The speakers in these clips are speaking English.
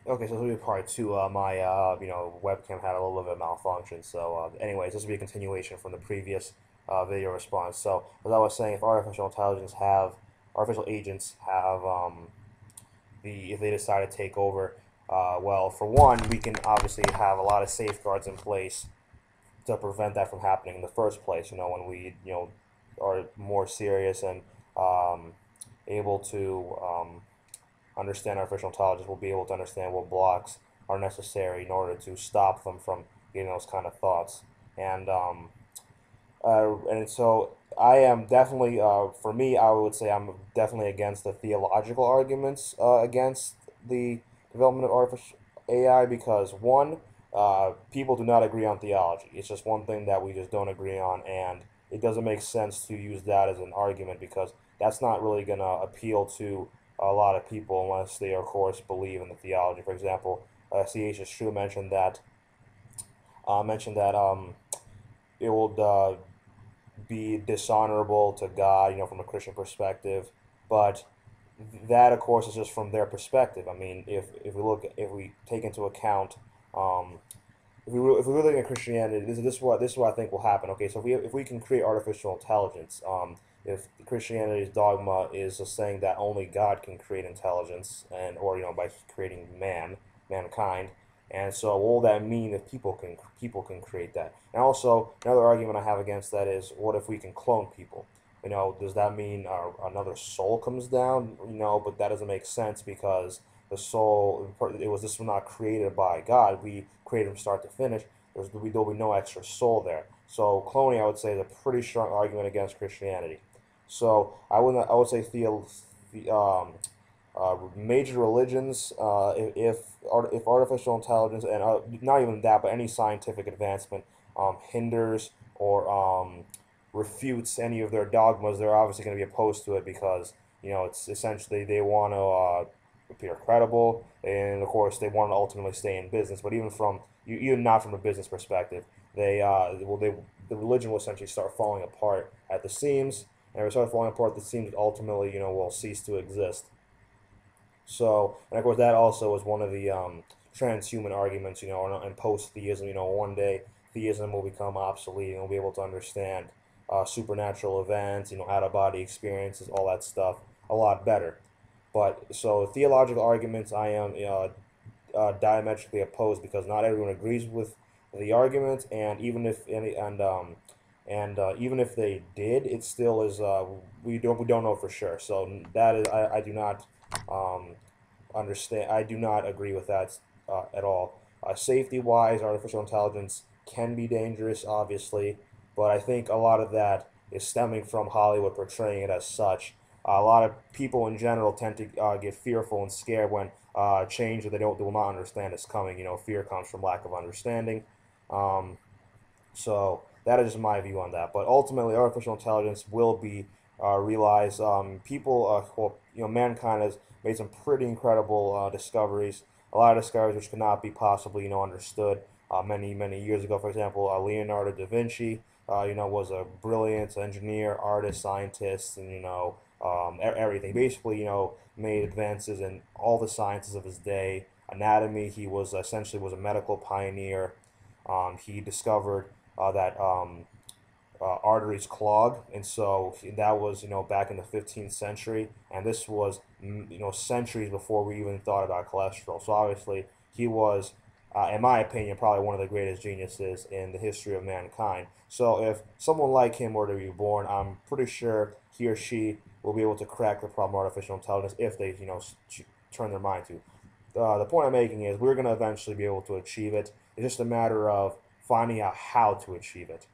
Okay, so this will be part two. My webcam had a little bit of malfunction. So, anyways, this will be a continuation from the previous video response. So, as I was saying, if artificial agents have if they decide to take over, well, for one, we can obviously have a lot of safeguards in place to prevent that from happening in the first place. When we are more serious and um, able to understand artificial intelligence, we'll be able to understand what blocks are necessary in order to stop them from getting those kind of thoughts. And so I am definitely, for me, I would say I'm definitely against the theological arguments against the development of artificial AI because one, people do not agree on theology. It's just one thing that we just don't agree on, and it doesn't make sense to use that as an argument because that's not really going to appeal to a lot of people unless they, of course, believe in the theology. For example, C.H. True mentioned that it will be dishonorable to God, from a Christian perspective. But that, of course, is just from their perspective. I mean, if we take into account, um, if we really look at Christianity, this is what I think will happen. Okay, so if we can create artificial intelligence, if Christianity's dogma is just saying that only God can create intelligence, and or by creating mankind, and so what will that mean if people can create that? And also another argument I have against that is, what if we can clone people? Does that mean another soul comes down? But that doesn't make sense because the soul, this was not created by God. We created from start to finish. There'll be no extra soul there. So cloning, I would say, is a pretty strong argument against Christianity. So I would say the major religions, if artificial intelligence and not even that, but any scientific advancement hinders or refutes any of their dogmas, they're obviously going to be opposed to it because it's essentially they want to appear credible, and of course they want to ultimately stay in business. But even not from a business perspective, the religion will essentially start falling apart at the seams, and if it starts falling apart at the seams, ultimately will cease to exist. So, and of course, that also is one of the transhuman arguments, and post-theism. One day theism will become obsolete, and we'll be able to understand supernatural events, out-of-body experiences, all that stuff, a lot better. But so theological arguments, I am diametrically opposed because not everyone agrees with the argument, and even if they did, it still is we don't know for sure. So that is I do not um, understand. I do not agree with that at all. Safety wise, artificial intelligence can be dangerous, obviously, but I think a lot of that is stemming from Hollywood portraying it as such. A lot of people in general tend to get fearful and scared when change that they will not understand is coming. Fear comes from lack of understanding. Um, so that is just my view on that. But ultimately, artificial intelligence will be realized. Mankind has made some pretty incredible discoveries. A lot of discoveries which could not be possibly, understood many, many years ago. For example, Leonardo da Vinci, was a brilliant engineer, artist, scientist, and everything. Basically, made advances in all the sciences of his day. Anatomy, he was essentially was a medical pioneer. He discovered that arteries clog, and so that was back in the 15th century, and this was centuries before we even thought about cholesterol. So obviously he was, in my opinion, probably one of the greatest geniuses in the history of mankind. So if someone like him were to be born, I'm pretty sure he or she will be able to crack the problem of artificial intelligence if they turn their mind to. The point I'm making is we're going to eventually be able to achieve it. It's just a matter of finding out how to achieve it.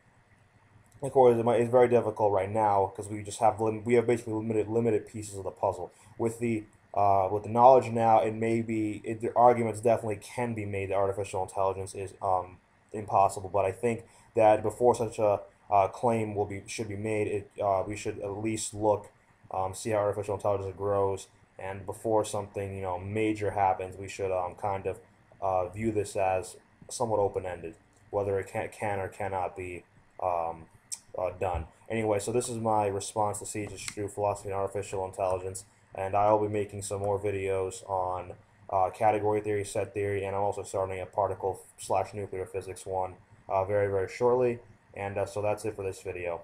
Of course, it's very difficult right now because we have basically limited pieces of the puzzle. With the knowledge now, the arguments definitely can be made that artificial intelligence is impossible. But I think that before such a claim will be should be made, we should at least see how artificial intelligence grows, and before something major happens, we should kind of view this as somewhat open ended, whether it can or cannot be um, done. Anyway, so this is my response to Siege's True Philosophy and Artificial Intelligence, and I'll be making some more videos on category theory, set theory, and I'm also starting a particle/nuclear physics one very, very shortly. And so that's it for this video.